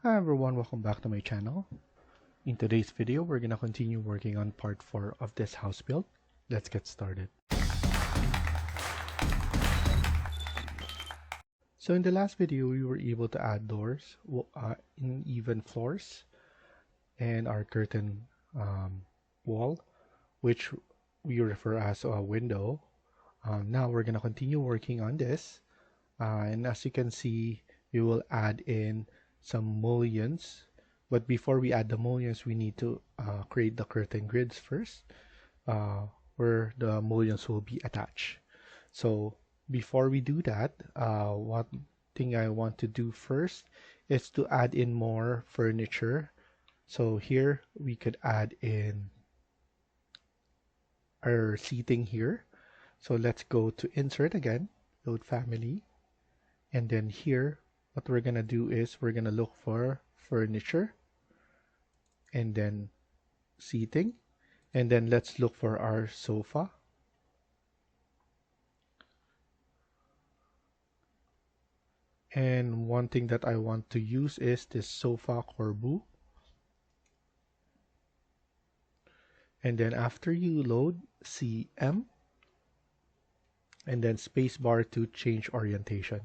Hi everyone, welcome back to my channel. In today's video, we're gonna continue working on part 4 of this house build. Let's get started. So in the last video, we were able to add doors in even floors and our curtain wall, which we refer as a window. Now we're gonna continue working on this, and as you can see, we will add in some mullions. But before we add the mullions, we need to create the curtain grids first, where the mullions will be attached. So before we do that, one thing I want to do first is to add in more furniture. So here we could add in our seating here. So let's go to insert again, load family, and then here what we're gonna do is we're gonna look for furniture and then seating, and then let's look for our sofa. And one thing that I want to use is this sofa corbu. And then after you load CM and then spacebar to change orientation,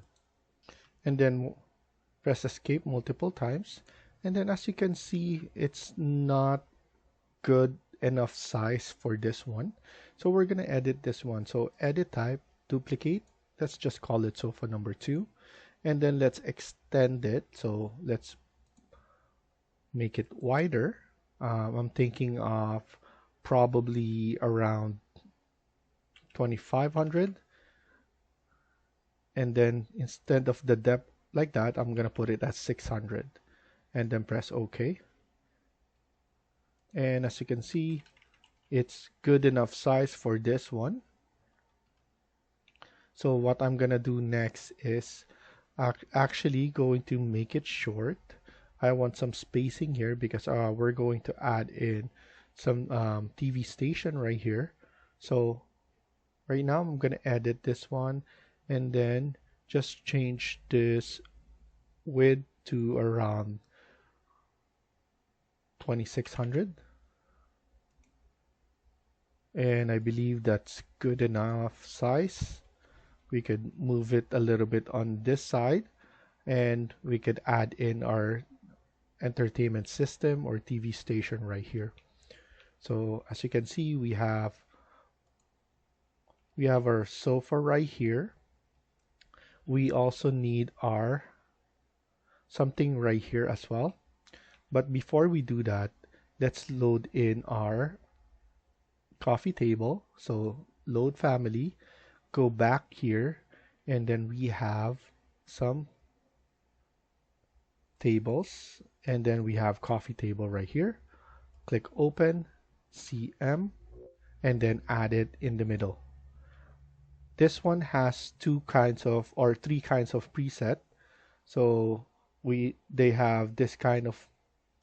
and then press escape multiple times. And then as you can see, it's not good enough size for this one, so we're gonna edit this one. So edit type, duplicate, let's just call it sofa number 2, and then let's extend it. So let's make it wider. I'm thinking of probably around 2500, and then instead of the depth like that, I'm gonna put it at 600 and then press OK. And as you can see, it's good enough size for this one. So what I'm gonna do next is actually going to make it short. I want some spacing here because we're going to add in some TV station right here. So right now I'm gonna edit this one and then just change this width to around 2600, and I believe that's good enough size. We could move it a little bit on this side, and we could add in our entertainment system or TV station right here. So as you can see, we have our sofa right here. We also need our something right here as well. But before we do that, let's load in our coffee table. So load family, go back here, and then we have some tables, and then we have coffee table right here. Click open, CM, and then add it in the middle. This one has three kinds of preset. So they have this kind of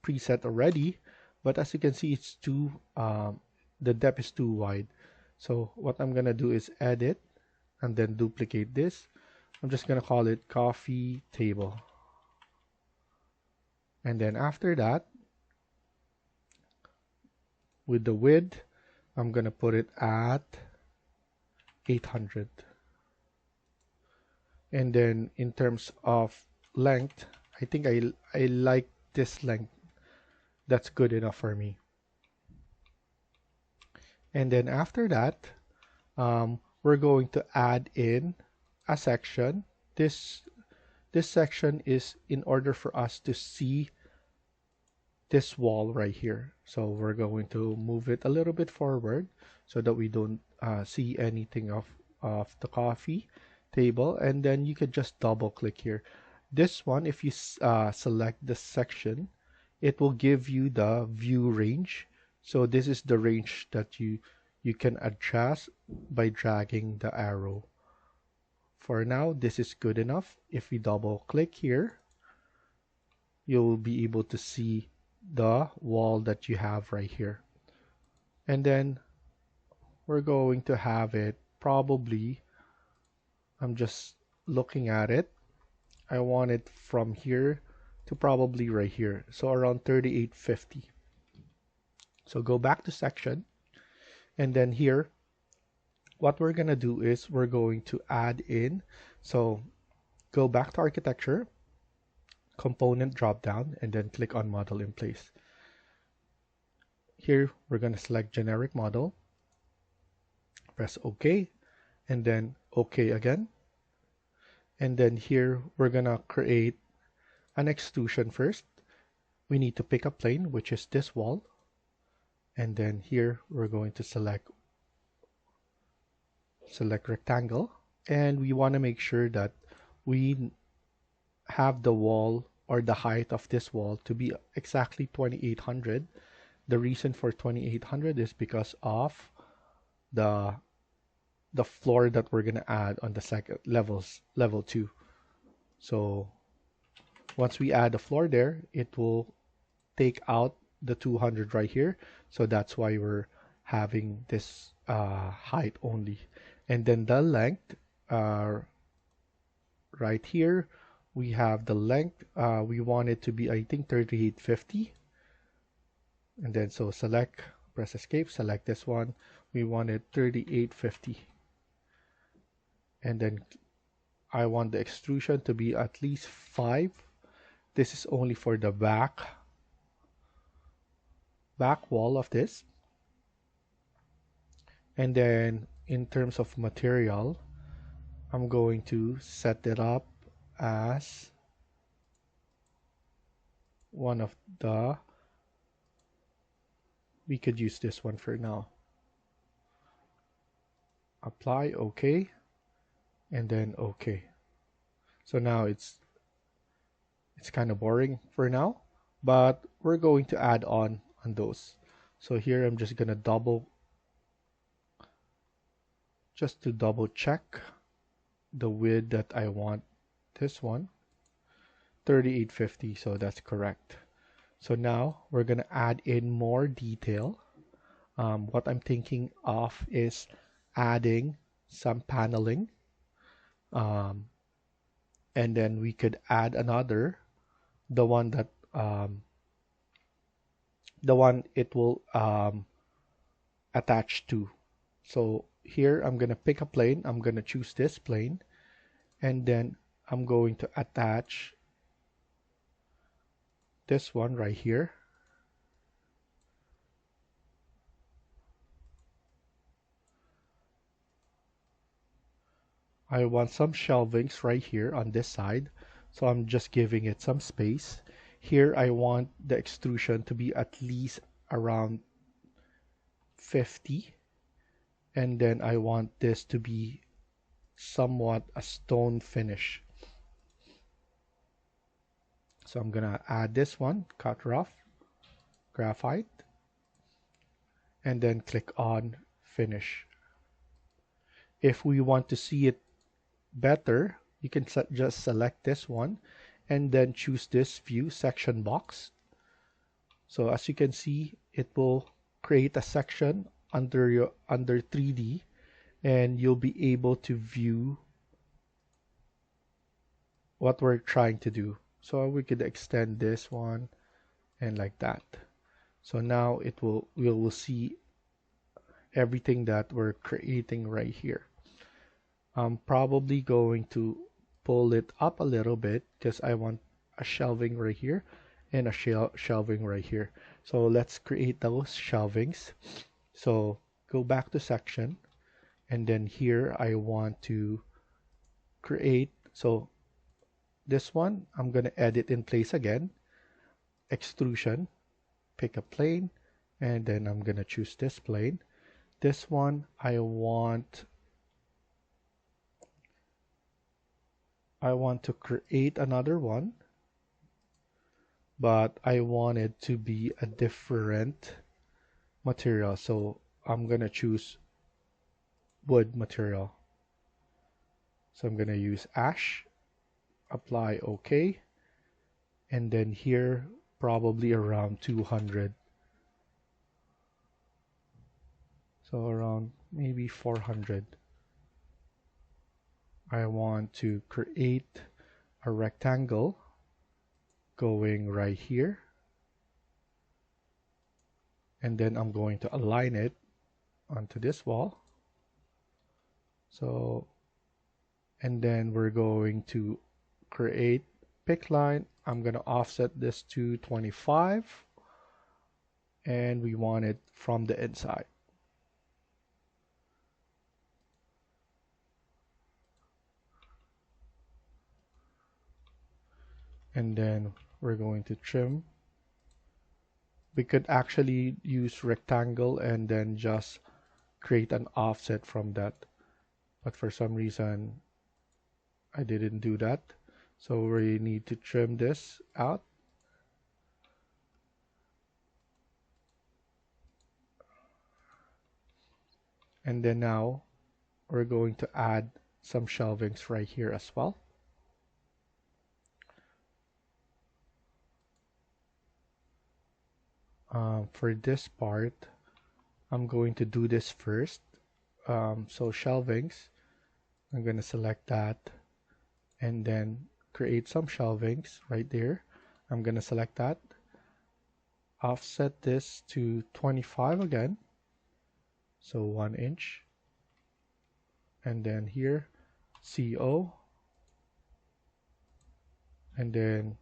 preset already, but as you can see, it's too the depth is too wide. So what I'm gonna do is edit and then duplicate this. I'm just gonna call it coffee table, and then after that, with the width, I'm gonna put it at 800. And then in terms of length, I think I like this length. That's good enough for me. And then after that, we're going to add in a section. This section is in order for us to see this wall right here. So we're going to move it a little bit forward so that we don't see anything of the coffee table, and then you could just double click here. This one, if you select this section, it will give you the view range. So this is the range that you can adjust by dragging the arrow. For now, this is good enough. If we double click here, you'll be able to see the wall that you have right here. And then we're going to have it probably, I'm just looking at it, I want it from here to probably right here, so around 3850. So go back to section, and then here what we're gonna do is we're going to add in, so go back to architecture, component drop down, and then click on model in place. Here we're going to select generic model, press OK, and then OK again. And then here we're going to create an extrusion first. We need to pick a plane, which is this wall. And then here we're going to select rectangle. And we want to make sure that we have the wall or the height of this wall to be exactly 2800. The reason for 2800 is because of the floor that we're gonna add on the second level 2. So once we add a floor there, it will take out the 200 right here. So that's why we're having this height only. And then the length, right here we have the length, we want it to be, I think, 3850. And then so select, press escape, select this one, we want it 3850. And then I want the extrusion to be at least 5. This is only for the back wall of this. And then in terms of material, I'm going to set it up as one of the, we could use this one for now. Apply, OK, and then OK. So now it's kind of boring for now, but we're going to add on those. So here I'm just gonna double check the width that I want. This one 3850, so that's correct. So now we're gonna add in more detail. What I'm thinking of is adding some paneling, and then we could add another, the one that it will attach to. So here I'm gonna pick a plane, I'm gonna choose this plane, and then I'm going to attach this one right here. I want some shelvings right here on this side, so I'm just giving it some space. Here I want the extrusion to be at least around 50, and then I want this to be somewhat a stone finish. So I'm gonna add this one, cut rough, graphite, and then click on finish. If we want to see it better, you can just select this one and then choose this view section box. So as you can see, it will create a section under 3D, and you'll be able to view what we're trying to do. So we could extend this one and like that. So now we will see everything that we're creating right here. I'm probably going to pull it up a little bit because I want a shelving right here and a shelving right here. So let's create those shelvings. So go back to section, and then here I want to create, so this one I'm going to edit in place again, extrusion, pick a plane, and then I'm going to choose this plane. This one I want to create another one, but I want it to be a different material, so I'm gonna choose wood material. So I'm gonna use ash, apply OK, and then here probably around 200, so around maybe 400. I want to create a rectangle, going right here, and then I'm going to align it onto this wall. So, and then we're going to create pick line. I'm going to offset this to 25, and we want it from the inside. And then we're going to trim. We could actually use rectangle and then just create an offset from that, but for some reason I didn't do that. So we need to trim this out. And then now we're going to add some shelvings right here as well. For this part, I'm going to do this first. So shelvings, I'm going to select that and then create some shelvings right there. I'm going to select that, offset this to 25 again, so 1 inch, and then here CO, and then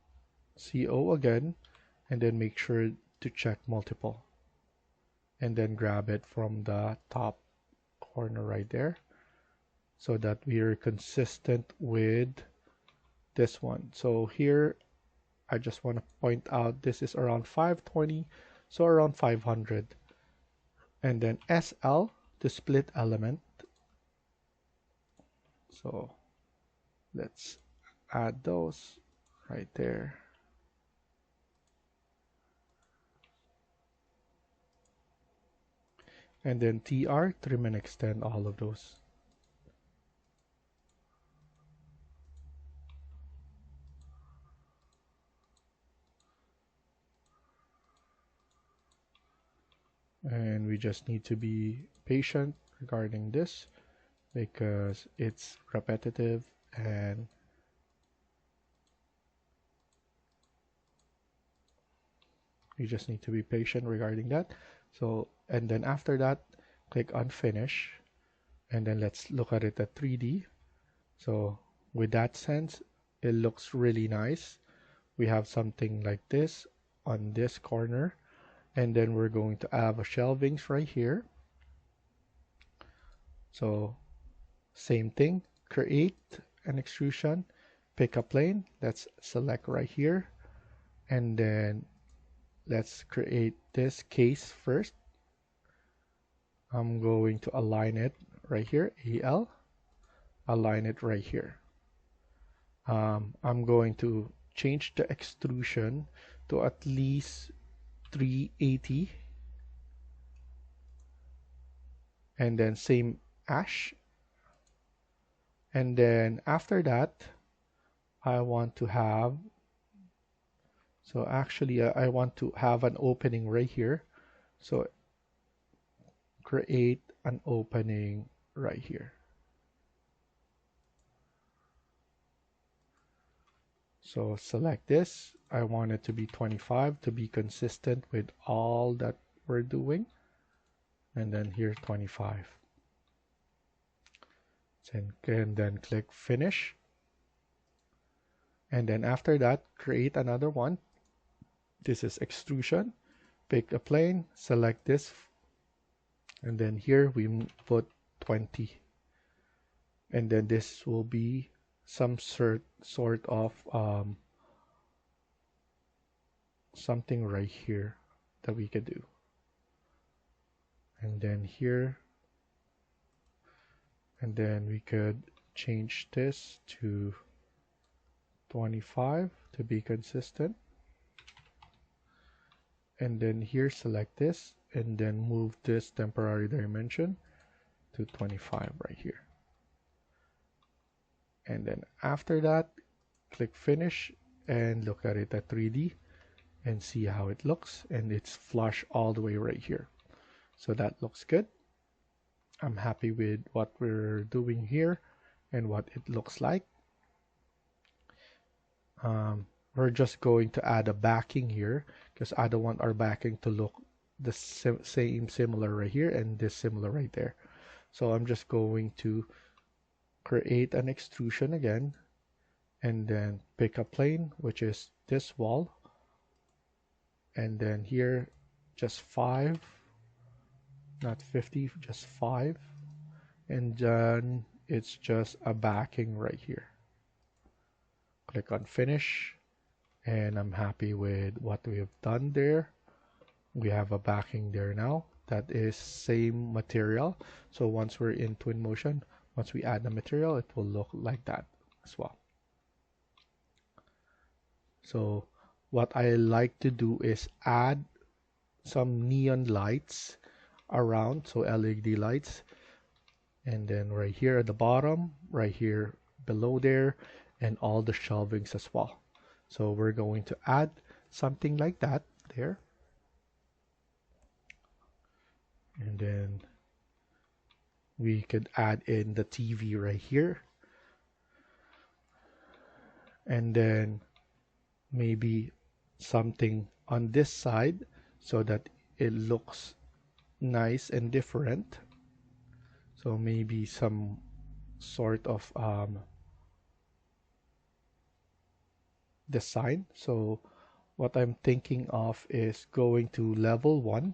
CO again, and then make sure to check multiple, and then grab it from the top corner right there so that we are consistent with this one. So here I just want to point out this is around 520, so around 500. And then SL to split element. So let's add those right there. And then TR, trim and extend all of those. And we just need to be patient regarding this because it's repetitive, and you just need to be patient regarding that. So, and then after that, click on finish, and then let's look at it at 3D. So with that sense, it looks really nice. We have something like this on this corner, and then we're going to have a shelvings right here. So same thing, create an extrusion, pick a plane, let's select right here, and then let's create this case first. I'm going to align it right here, AL, align it right here. I'm going to change the extrusion to at least 380, and then same ash. And then after that, I want to have, so actually I want to have an opening right here. So create an opening right here. So select this. I want it to be 25 to be consistent with all that we're doing. And then here 25. And then click finish. And then after that, create another one. This is extrusion. Pick a plane, select this, and then here we put 20. And then this will be some sort of something right here that we could do. And then here, and then we could change this to 25 to be consistent. And then here select this, and then move this temporary dimension to 25 right here. And then after that, click finish and look at it at 3D and see how it looks, and it's flush all the way right here. So that looks good. I'm happy with what we're doing here and what it looks like. we're just going to add a backing here because I don't want our backing to look the same similar right here and this similar right there. So I'm just going to create an extrusion again and then pick a plane, which is this wall, and then here just 5, not 50, just 5, and then it's just a backing right here. Click on finish, and I'm happy with what we have done there. We have a backing there now that is same material. So once we're in Twinmotion, once we add the material, it will look like that as well. So what I like to do is add some neon lights around, so LED lights, and then right here at the bottom, right here below there, and all the shelvings as well. So we're going to add something like that there, and then we could add in the TV right here, and then maybe something on this side so that it looks nice and different. So maybe some sort of design. So what I'm thinking of is going to level 1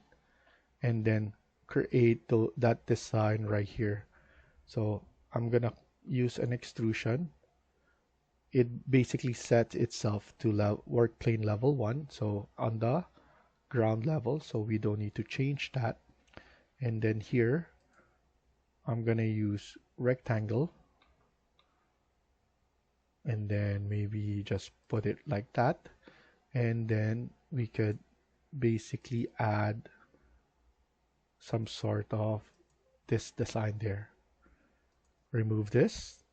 and then create that design right here. So I'm gonna use an extrusion. It basically sets itself to work plane level 1, so on the ground level, so we don't need to change that. And then here I'm gonna use rectangle, and then maybe just put it like that, and then we could basically add some sort of this design there. Remove this,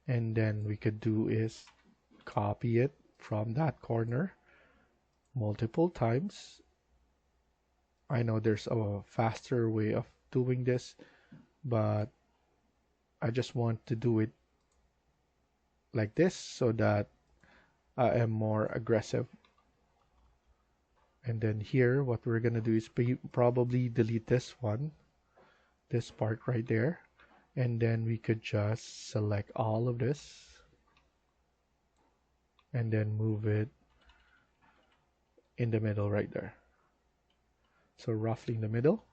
and then we could do is copy it from that corner multiple times. I know there's a faster way of doing this, but I just want to do it like this so that I am more aggressive. And then here what we're gonna do is probably delete this one, this part right there, and then we could just select all of this and then move it in the middle right there. So roughly in the middle,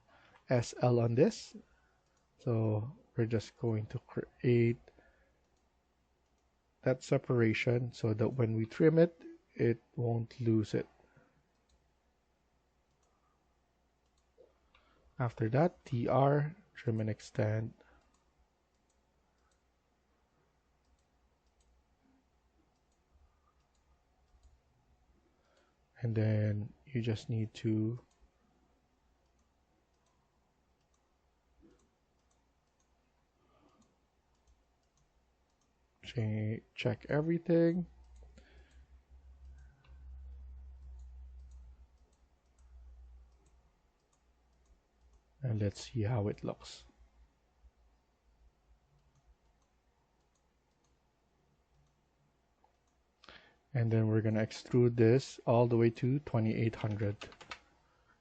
SL on this. So we're just going to create that separation so that when we trim it, it won't lose it. After that, TR, trim and extend. And then you just need to check everything. And let's see how it looks. And then we're going to extrude this all the way to 2800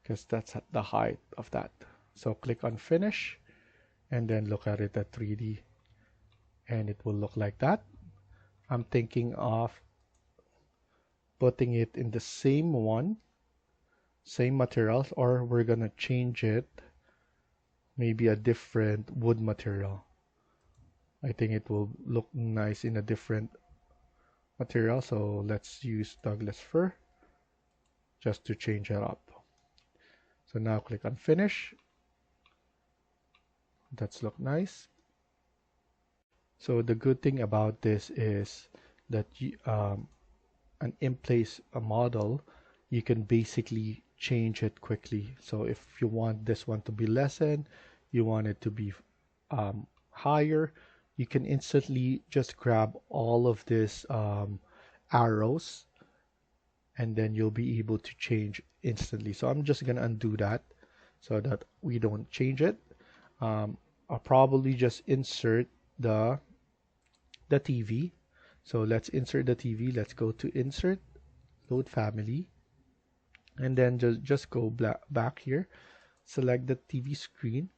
because that's at the height of that. So click on finish and then look at it at 3D, and it will look like that. I'm thinking of putting it in the same one, same materials, or we're gonna change it, maybe a different wood material. I think it will look nice in a different material, so let's use Douglas fir just to change it up. So now click on finish. That's look nice. So the good thing about this is that an in-place model, you can basically change it quickly. So if you want this one to be lessened, you want it to be higher, you can instantly just grab all of this arrows, and then you'll be able to change instantly. So I'm just gonna undo that so that we don't change it. I'll probably just insert the TV. So let's insert the TV. Let's go to insert load family, and then just go back here, select the TV screen,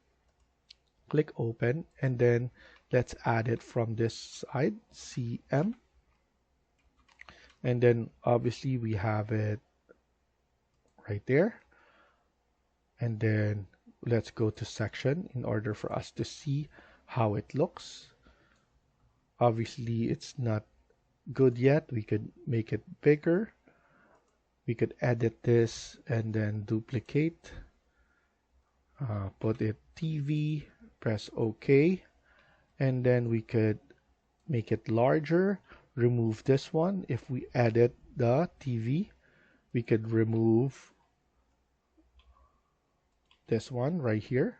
click open, and then let's add it from this side, CM, and then obviously we have it right there. And then let's go to section in order for us to see how it looks. Obviously it's not good yet. We could make it bigger. We could edit this and then duplicate, put it TV, press OK, and then we could make it larger, remove this one. If we edit the TV, we could remove this one right here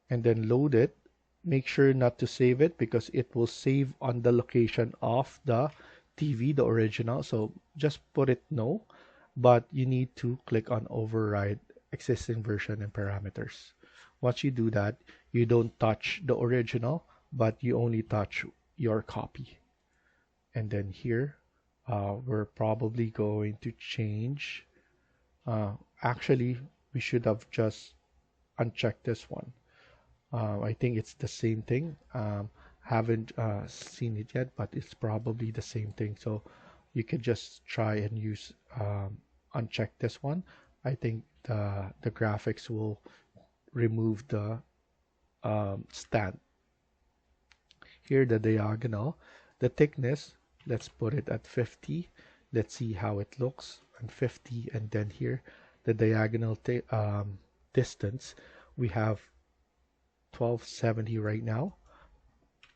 and then load it. Make sure not to save it because it will save on the location of the TV, the original. So just put it no, but you need to click on override existing version and parameters. Once you do that, you don't touch the original, but you only touch your copy. And then here, we're probably going to change. Actually, we should have just unchecked this one. I think it's the same thing. Haven't seen it yet, but it's probably the same thing. So you can just try and use uncheck this one. I think the graphics will remove the stand. Here the diagonal, the thickness, let's put it at 50. Let's see how it looks on 50. And then here the diagonal distance, we have 1270 right now.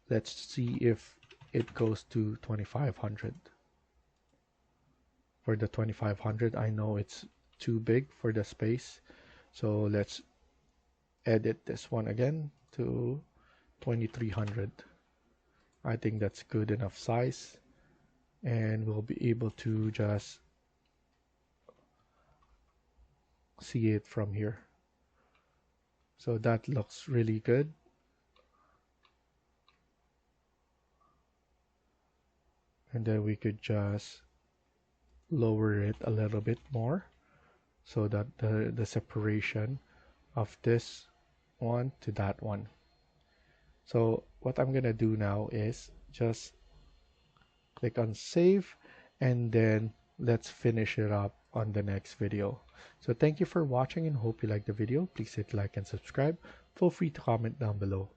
Let's see if it goes to 2500. For the 2500, I know it's too big for the space, so let's edit this one again to 2300. I think that's good enough size, and we'll be able to just see it from here. So that looks really good. And then we could just lower it a little bit more so that the separation of this one to that one. So what I'm gonna do now is just click on save, and then let's finish it up on the next video. So thank you for watching and hope you liked the video. Please hit like and subscribe. Feel free to comment down below.